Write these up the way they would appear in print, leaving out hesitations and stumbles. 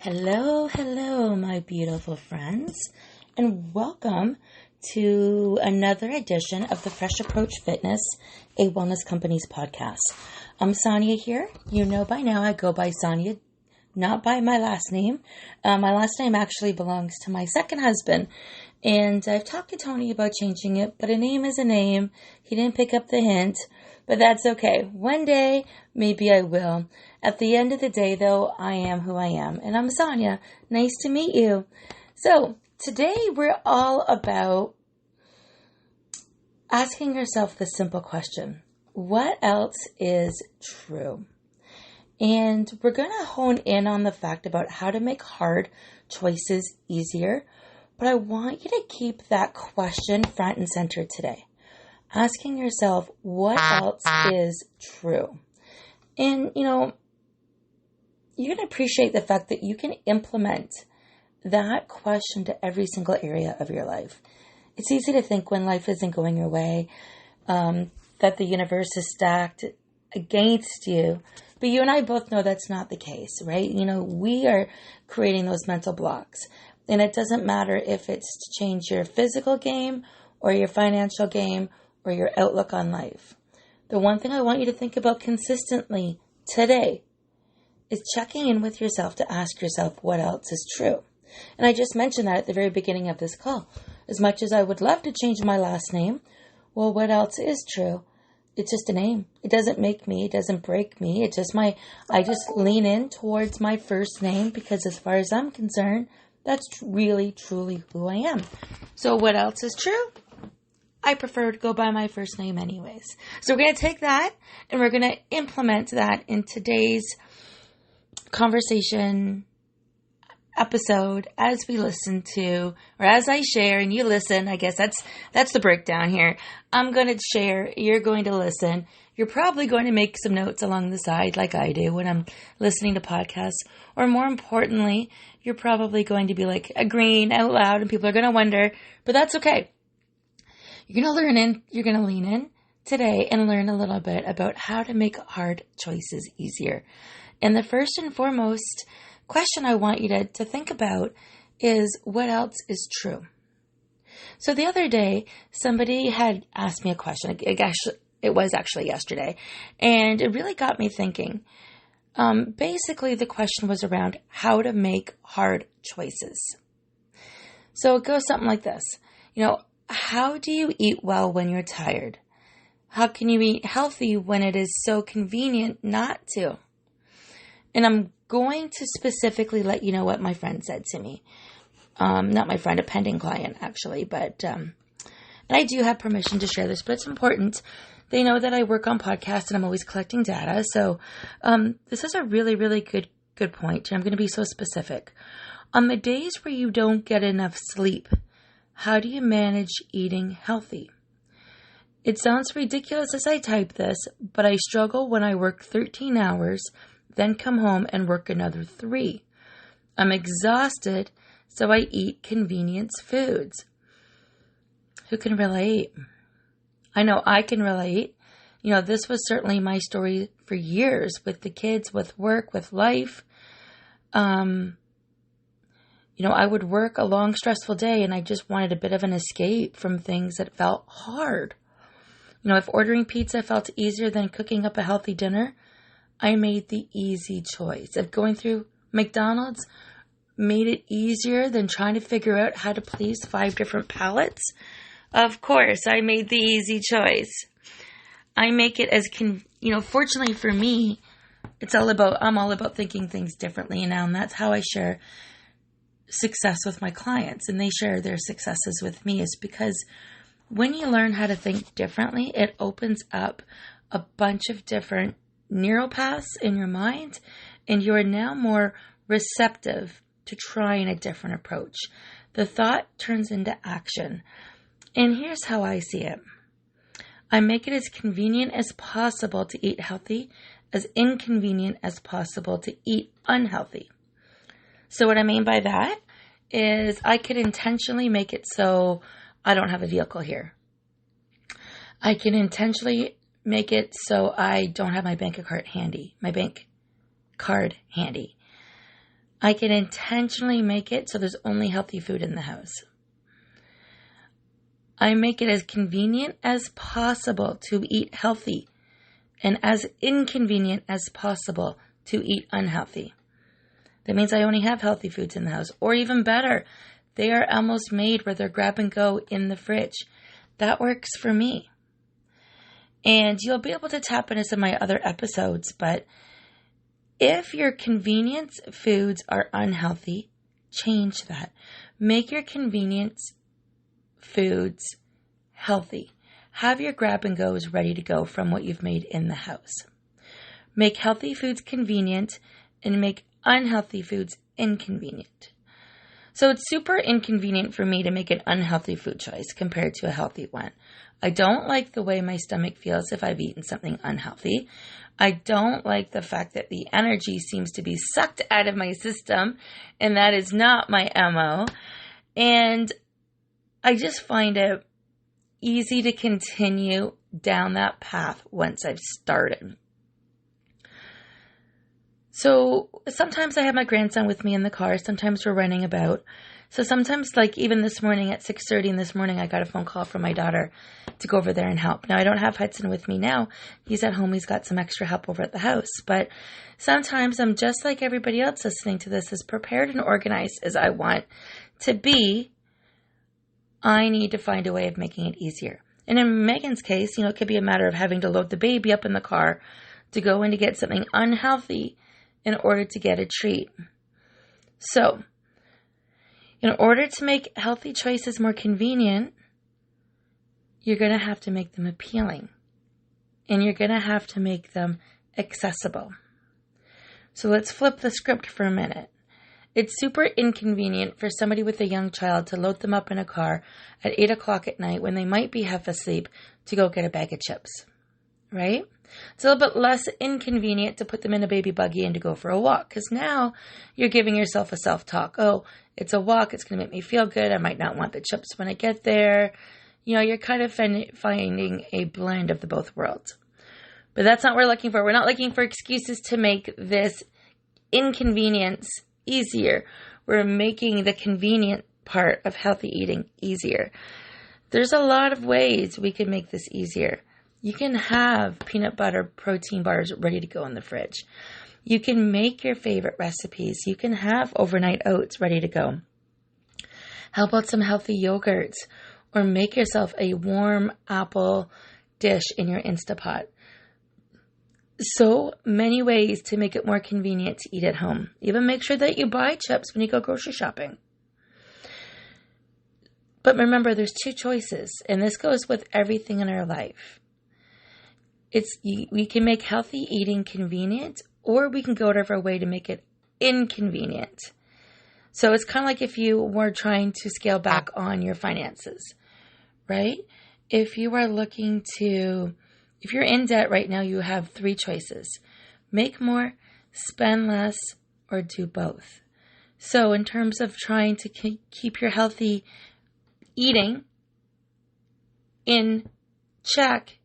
Hello, my beautiful friends, and welcome to another edition of the Fresh Approach Fitness, a Wellness Company's podcast. I'm Sonya here. You know by now I go by Sonya, not by my last name. My last name actually belongs to my second husband, and I've talked to Tony about changing it, but a name is a name. He didn't pick up the hint, but that's okay. One day, maybe I will. At the end of the day, though, I am who I am, and I'm Sonya. Nice to meet you. So, today we're all about asking yourself the simple question, what else is true? And we're going to hone in on the fact about how to make hard choices easier, but I want you to keep that question front and center today. Asking yourself, what else is true? And, you're going to appreciate the fact that you can implement that question to every single area of your life. It's easy to think when life isn't going your way, that the universe is stacked against you. But you and I both know that's not the case, right? We are creating those mental blocks. And it doesn't matter if it's to change your physical game or your financial game or your outlook on life. The one thing I want you to think about consistently today is checking in with yourself to ask yourself what else is true. And I just mentioned that at the very beginning of this call. As much as I would love to change my last name, well, what else is true? It's just a name. It doesn't make me. It doesn't break me. I just lean in towards my first name because as far as I'm concerned, that's really, truly who I am. So what else is true? I prefer to go by my first name anyways. So we're going to take that and we're going to implement that in today's conversation episode as we listen to, or as I share and you listen. I guess that's the breakdown here. I'm going to share, you're going to listen. You're probably going to make some notes along the side like I do when I'm listening to podcasts, or more importantly, you're probably going to be like agreeing out loud and people are going to wonder, but that's okay. You're going to lean in today and learn a little bit about how to make hard choices easier. And the first and foremost question I want you to think about is what else is true? So the other day, somebody had asked me a question. It was actually yesterday, and it really got me thinking. Basically, the question was around how to make hard choices. So it goes something like this. How do you eat well when you're tired? How can you eat healthy when it is so convenient not to? And I'm going to specifically let you know what my friend said to me. Not my friend, a pending client, actually. But and I do have permission to share this, but it's important. They know that I work on podcasts and I'm always collecting data. So this is a really, really good point. I'm going to be so specific. On the days where you don't get enough sleep, how do you manage eating healthy? It sounds ridiculous as I type this, but I struggle when I work 13 hours, then come home and work another 3. I'm exhausted, so I eat convenience foods. Who can relate? I know I can relate. This was certainly my story for years with the kids, with work, with life. I would work a long, stressful day and I just wanted a bit of an escape from things that felt hard. If ordering pizza felt easier than cooking up a healthy dinner, I made the easy choice. If going through McDonald's made it easier than trying to figure out how to please 5 different palates, of course, I made the easy choice. I make it as, fortunately for me, I'm all about thinking things differently now, and that's how I share success with my clients, and they share their successes with me, is because when you learn how to think differently, it opens up a bunch of different neural paths in your mind, and you are now more receptive to trying a different approach. The thought turns into action. And here's how I see it. I make it as convenient as possible to eat healthy, as inconvenient as possible to eat unhealthy. So what I mean by that is I could intentionally make it so I don't have a vehicle here. I can intentionally make it so I don't have my bank card handy. I can intentionally make it so there's only healthy food in the house. I make it as convenient as possible to eat healthy and as inconvenient as possible to eat unhealthy. That means I only have healthy foods in the house. Or even better, they are almost made where they're grab and go in the fridge. That works for me. And you'll be able to tap into some of my other episodes, but if your convenience foods are unhealthy, change that. Make your convenience foods healthy. Have your grab and goes ready to go from what you've made in the house. Make healthy foods convenient and make unhealthy foods inconvenient. So it's super inconvenient for me to make an unhealthy food choice compared to a healthy one. I don't like the way my stomach feels if I've eaten something unhealthy. I don't like the fact that the energy seems to be sucked out of my system, and that is not my MO. And I just find it easy to continue down that path once I've started. So sometimes I have my grandson with me in the car. Sometimes we're running about. So sometimes, like even this morning at 6:30 in this morning, I got a phone call from my daughter to go over there and help. Now, I don't have Hudson with me now. He's at home. He's got some extra help over at the house. But sometimes I'm just like everybody else listening to this, as prepared and organized as I want to be. I need to find a way of making it easier. And in Megan's case, it could be a matter of having to load the baby up in the car to go in to get something unhealthy in order to get a treat. So, in order to make healthy choices more convenient, you're going to have to make them appealing. And you're going to have to make them accessible. So let's flip the script for a minute. It's super inconvenient for somebody with a young child to load them up in a car at 8 o'clock at night when they might be half asleep to go get a bag of chips, right? It's a little bit less inconvenient to put them in a baby buggy and to go for a walk, because now you're giving yourself a self-talk. Oh, it's a walk. It's going to make me feel good. I might not want the chips when I get there. You're kind of finding a blend of the both worlds. But that's not what we're looking for. We're not looking for excuses to make this inconvenience easier. We're making the convenient part of healthy eating easier. There's a lot of ways we can make this easier. You can have peanut butter protein bars ready to go in the fridge. You can make your favorite recipes. You can have overnight oats ready to go. How about some healthy yogurts? Or make yourself a warm apple dish in your Instapot. So many ways to make it more convenient to eat at home. Even make sure that you buy chips when you go grocery shopping. But remember, there's two choices, and this goes with everything in our life. We can make healthy eating convenient, or we can go out of our way to make it inconvenient. So it's kind of like if you were trying to scale back on your finances, right? If you're in debt right now, you have three choices: make more, spend less, or do both. So in terms of trying to keep your healthy eating in check,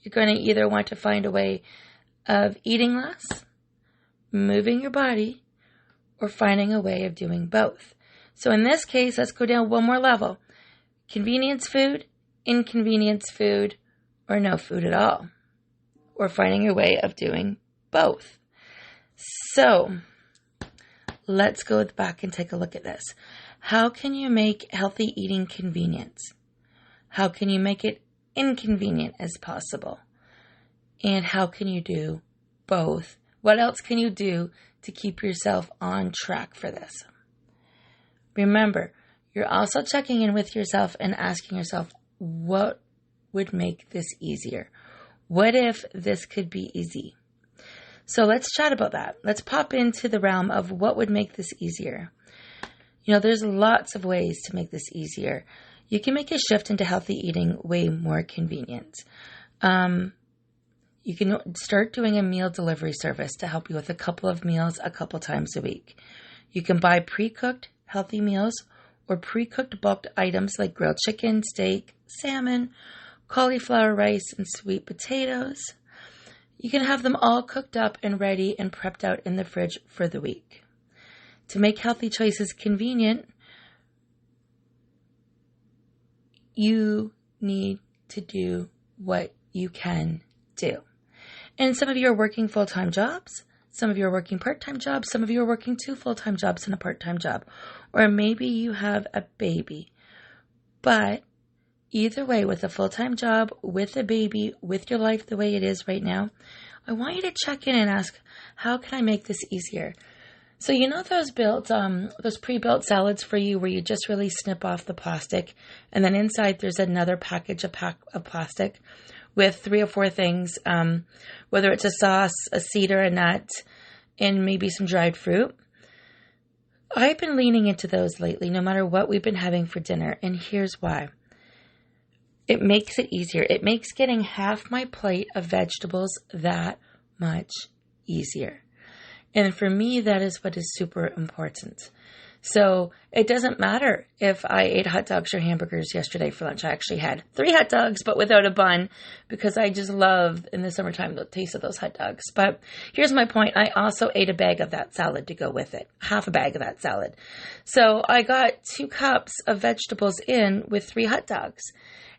you're going to either want to find a way of eating less, moving your body, or finding a way of doing both. So in this case, let's go down one more level. Convenience food, inconvenience food, or no food at all. Or finding a way of doing both. So let's go back and take a look at this. How can you make healthy eating convenient? How can you make it inconvenient as possible? And how can you do both? What else can you do to keep yourself on track for this? Remember, you're also checking in with yourself and asking yourself, what would make this easier? What if this could be easy? So let's chat about that. Let's pop into the realm of what would make this easier. There's lots of ways to make this easier. You can make a shift into healthy eating way more convenient. You can start doing a meal delivery service to help you with a couple of meals a couple times a week. You can buy pre-cooked healthy meals or pre-cooked bulked items like grilled chicken, steak, salmon, cauliflower rice, and sweet potatoes. You can have them all cooked up and ready and prepped out in the fridge for the week. To make healthy choices convenient, you need to do what you can do. And some of you are working full-time jobs. Some of you are working part-time jobs. Some of you are working 2 full-time jobs and a part-time job. Or maybe you have a baby. But either way, with a full-time job, with a baby, with your life the way it is right now, I want you to check in and ask, how can I make this easier? So you know those pre-built salads for you where you just really snip off the plastic, and then inside there's another package of plastic with 3 or 4 things, whether it's a sauce, a seed, or a nut, and maybe some dried fruit. I've been leaning into those lately, no matter what we've been having for dinner, and here's why. It makes it easier. It makes getting half my plate of vegetables that much easier. And for me, that is what is super important. So it doesn't matter if I ate hot dogs or hamburgers yesterday for lunch. I actually had 3 hot dogs, but without a bun, because I just love, in the summertime, the taste of those hot dogs. But here's my point. I also ate a bag of that salad to go with it, half a bag of that salad. So I got 2 cups of vegetables in with 3 hot dogs.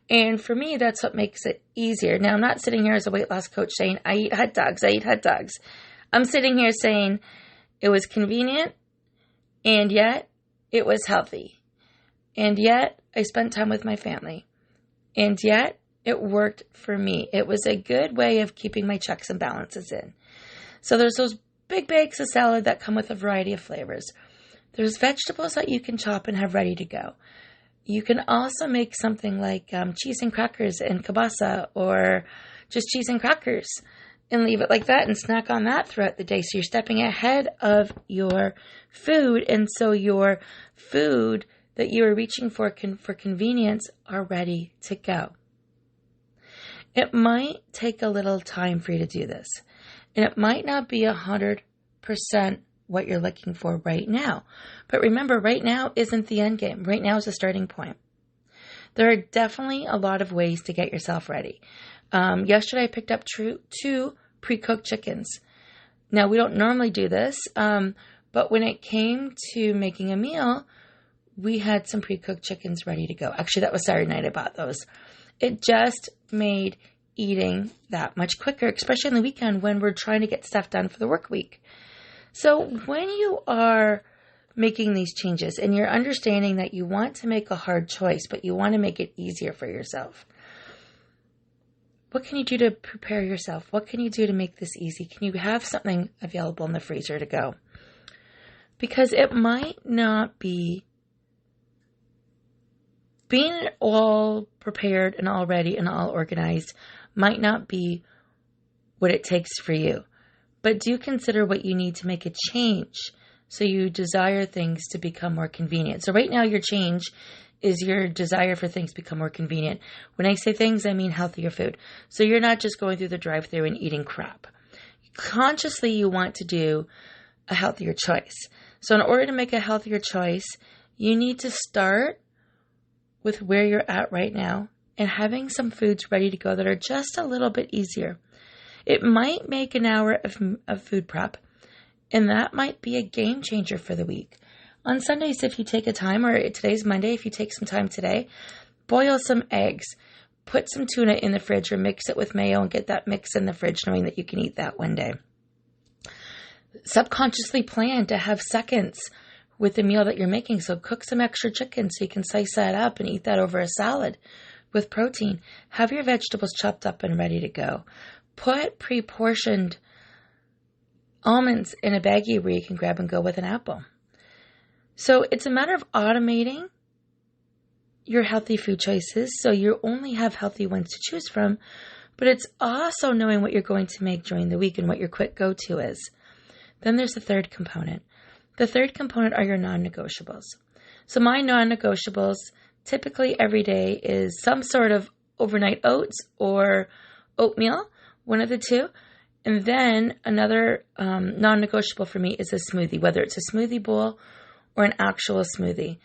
And for me, that's what makes it easier. Now, I'm not sitting here as a weight loss coach saying, I eat hot dogs. I'm sitting here saying it was convenient, and yet it was healthy. And yet I spent time with my family. And yet it worked for me. It was a good way of keeping my checks and balances in. So there's those big bags of salad that come with a variety of flavors. There's vegetables that you can chop and have ready to go. You can also make something like cheese and crackers and kielbasa, or just cheese and crackers, and leave it like that and snack on that throughout the day. So you're stepping ahead of your food. And so your food that you are reaching for convenience are ready to go. It might take a little time for you to do this. And it might not be 100% what you're looking for right now. But remember, right now isn't the end game. Right now is a starting point. There are definitely a lot of ways to get yourself ready. Yesterday I picked up 2 pre-cooked chickens. Now, we don't normally do this, but when it came to making a meal, we had some pre-cooked chickens ready to go. Actually, that was Saturday night I bought those. It just made eating that much quicker, especially on the weekend when we're trying to get stuff done for the work week. So when you are making these changes and you're understanding that you want to make a hard choice, but you want to make it easier for yourself, what can you do to prepare yourself? What can you do to make this easy? Can you have something available in the freezer to go? Because it might not be being all prepared and all ready and all organized might not be what it takes for you. But do consider what you need to make a change so you desire things to become more convenient. So right now your change is your desire for things to become more convenient. When I say things, I mean healthier food. So you're not just going through the drive-thru and eating crap. Consciously, you want to do a healthier choice. So in order to make a healthier choice, you need to start with where you're at right now and having some foods ready to go that are just a little bit easier. It might make an hour of food prep, and that might be a game changer for the week. On Sundays, if you take a time, or today's Monday, if you take some time today, boil some eggs, put some tuna in the fridge or mix it with mayo and get that mix in the fridge knowing that you can eat that one day. Subconsciously plan to have seconds with the meal that you're making. So cook some extra chicken so you can slice that up and eat that over a salad with protein. Have your vegetables chopped up and ready to go. Put pre-portioned almonds in a baggie where you can grab and go with an apple. So it's a matter of automating your healthy food choices so you only have healthy ones to choose from, but it's also knowing what you're going to make during the week and what your quick go-to is. Then there's the third component. The third component are your non-negotiables. So my non-negotiables typically every day is some sort of overnight oats or oatmeal, one of the two. And then another non-negotiable for me is a smoothie, whether it's a smoothie bowl or an actual smoothie.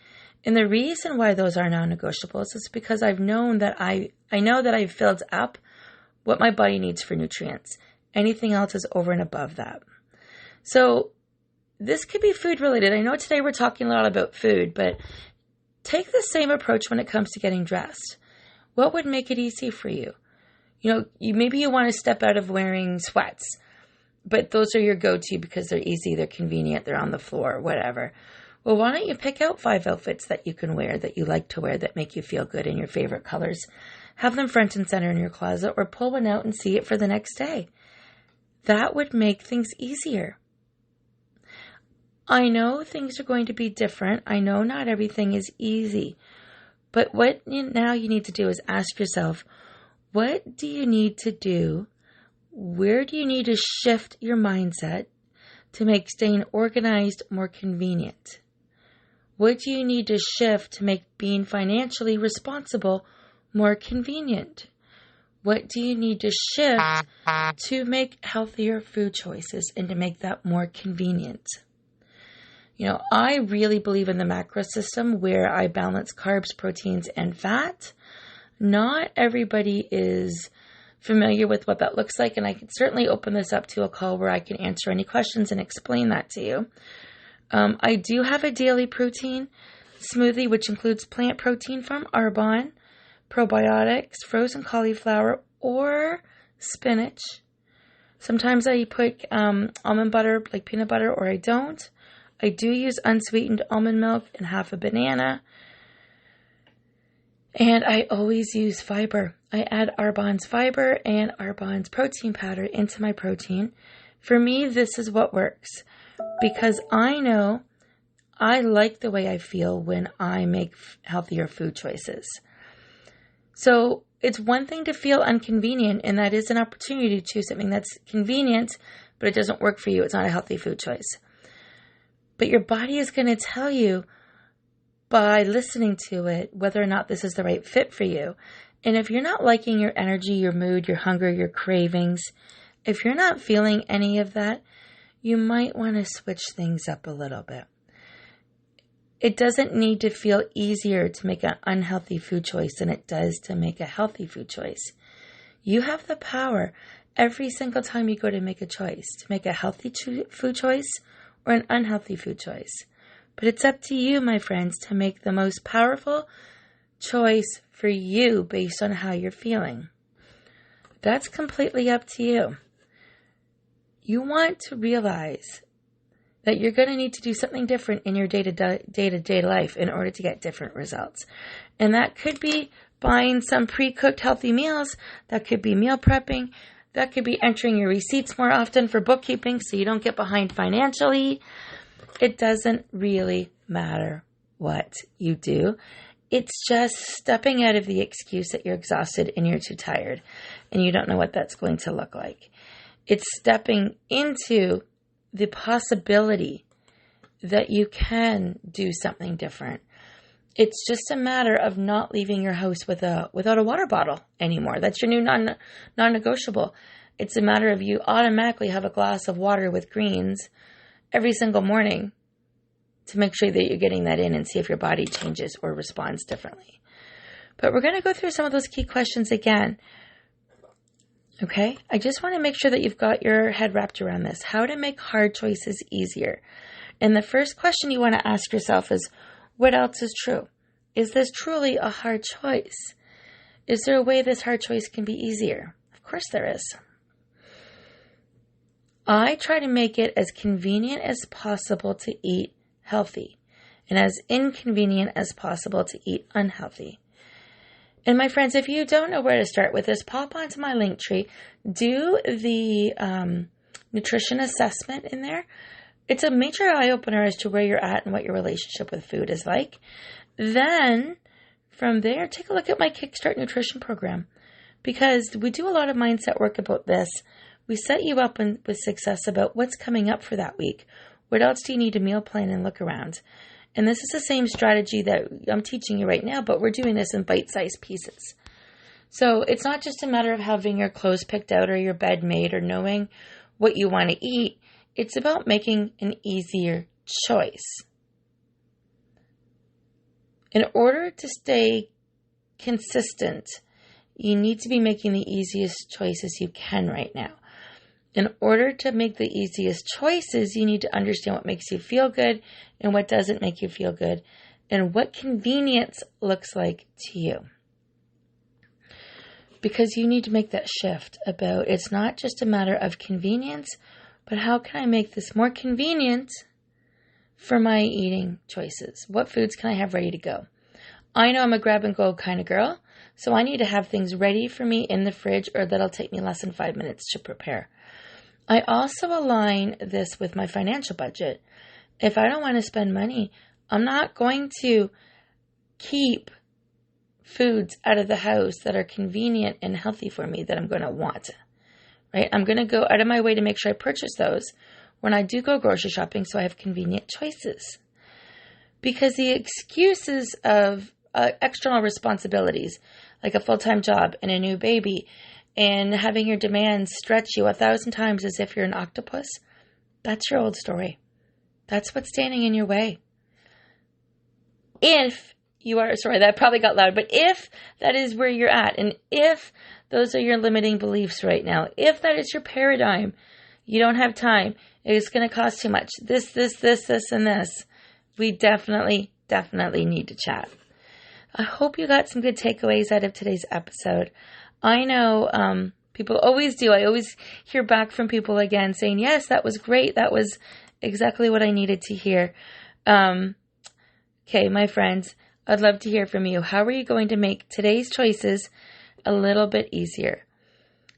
And the reason why those are non-negotiables is because I've known that I know that I've filled up what my body needs for nutrients. Anything else is over and above that. So this could be food related. I know today we're talking a lot about food, but take the same approach when it comes to getting dressed. What would make it easy for you? Maybe you want to step out of wearing sweats, but those are your go-to because they're easy, they're convenient, they're on the floor, whatever. Well, why don't you pick out 5 outfits that you can wear, that you like to wear, that make you feel good in your favorite colors. Have them front and center in your closet, or pull one out and see it for the next day. That would make things easier. I know things are going to be different. I know not everything is easy. But what now you need to do is ask yourself, what do you need to do? Where do you need to shift your mindset to make staying organized more convenient? What do you need to shift to make being financially responsible more convenient? What do you need to shift to make healthier food choices and to make that more convenient? I really believe in the macro system where I balance carbs, proteins, and fat. Not everybody is familiar with what that looks like, and I can certainly open this up to a call where I can answer any questions and explain that to you. I do have a daily protein smoothie, which includes plant protein from Arbonne, probiotics, frozen cauliflower, or spinach. Sometimes I put almond butter, like peanut butter, or I don't. I do use unsweetened almond milk and half a banana. And I always use fiber. I add Arbonne's fiber and Arbonne's protein powder into my protein. For me, this is what works because I know I like the way I feel when I make healthier food choices. So it's one thing to feel inconvenient, and that is an opportunity to choose something that's convenient, but it doesn't work for you. It's not a healthy food choice. But your body is going to tell you by listening to it whether or not this is the right fit for you. And if you're not liking your energy, your mood, your hunger, your cravings, if you're not feeling any of that, you might want to switch things up a little bit. It doesn't need to feel easier to make an unhealthy food choice than it does to make a healthy food choice. You have the power every single time you go to make a choice, to make a healthy food choice or an unhealthy food choice. But it's up to you, my friends, to make the most powerful choice for you based on how you're feeling. That's completely up to you. You want to realize that you're going to need to do something different in your day-to-day life in order to get different results. And that could be buying some pre-cooked healthy meals. That could be meal prepping. That could be entering your receipts more often for bookkeeping so you don't get behind financially. It doesn't really matter what you do. It's just stepping out of the excuse that you're exhausted and you're too tired and you don't know what that's going to look like. It's stepping into the possibility that you can do something different. It's just a matter of not leaving your house without a water bottle anymore. That's your new non-negotiable. It's a matter of you automatically have a glass of water with greens every single morning to make sure that you're getting that in and see if your body changes or responds differently. But we're going to go through some of those key questions again. Okay? I just want to make sure that you've got your head wrapped around this. How to make hard choices easier. And the first question you want to ask yourself is, what else is true? Is this truly a hard choice? Is there a way this hard choice can be easier? Of course there is. I try to make it as convenient as possible to eat healthy and as inconvenient as possible to eat unhealthy. And my friends, if you don't know where to start with this, pop onto my link tree, do the nutrition assessment in there. It's a major eye-opener as to where you're at and what your relationship with food is like. Then, from there, take a look at my Kickstart Nutrition program because we do a lot of mindset work about this. We set you up with success about what's coming up for that week. What else do you need to meal plan and look around? And this is the same strategy that I'm teaching you right now, but we're doing this in bite-sized pieces. So it's not just a matter of having your clothes picked out or your bed made or knowing what you want to eat. It's about making an easier choice. In order to stay consistent, you need to be making the easiest choices you can right now. In order to make the easiest choices, you need to understand what makes you feel good and what doesn't make you feel good, and what convenience looks like to you. Because you need to make that shift about it's not just a matter of convenience, but how can I make this more convenient for my eating choices? What foods can I have ready to go? I know I'm a grab and go kind of girl, so I need to have things ready for me in the fridge, or that'll take me less than 5 minutes to prepare. I also align this with my financial budget. If I don't want to spend money, I'm not going to keep foods out of the house that are convenient and healthy for me that I'm going to want, right? I'm going to go out of my way to make sure I purchase those when I do go grocery shopping so I have convenient choices. Because the excuses of external responsibilities, like a full-time job and a new baby, and having your demands stretch you 1,000 times as if you're an octopus, that's your old story. That's what's standing in your way. If you are, sorry, that probably got loud, but if that is where you're at, and if those are your limiting beliefs right now, if that is your paradigm, you don't have time, it's going to cost too much, this, and this, we definitely need to chat. I hope you got some good takeaways out of today's episode. I know people always do. I always hear back from people again saying, yes, that was great. That was exactly what I needed to hear. Okay, my friends, I'd love to hear from you. How are you going to make today's choices a little bit easier?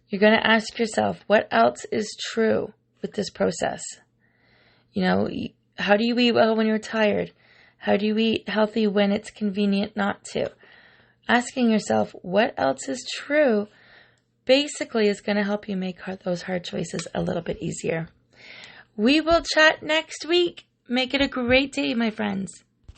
You're going to ask yourself, what else is true with this process? You know, how do you eat well when you're tired? How do you eat healthy when it's convenient not to? Asking yourself, what else is true, basically is going to help you make those hard choices a little bit easier. We will chat next week. Make it a great day, my friends.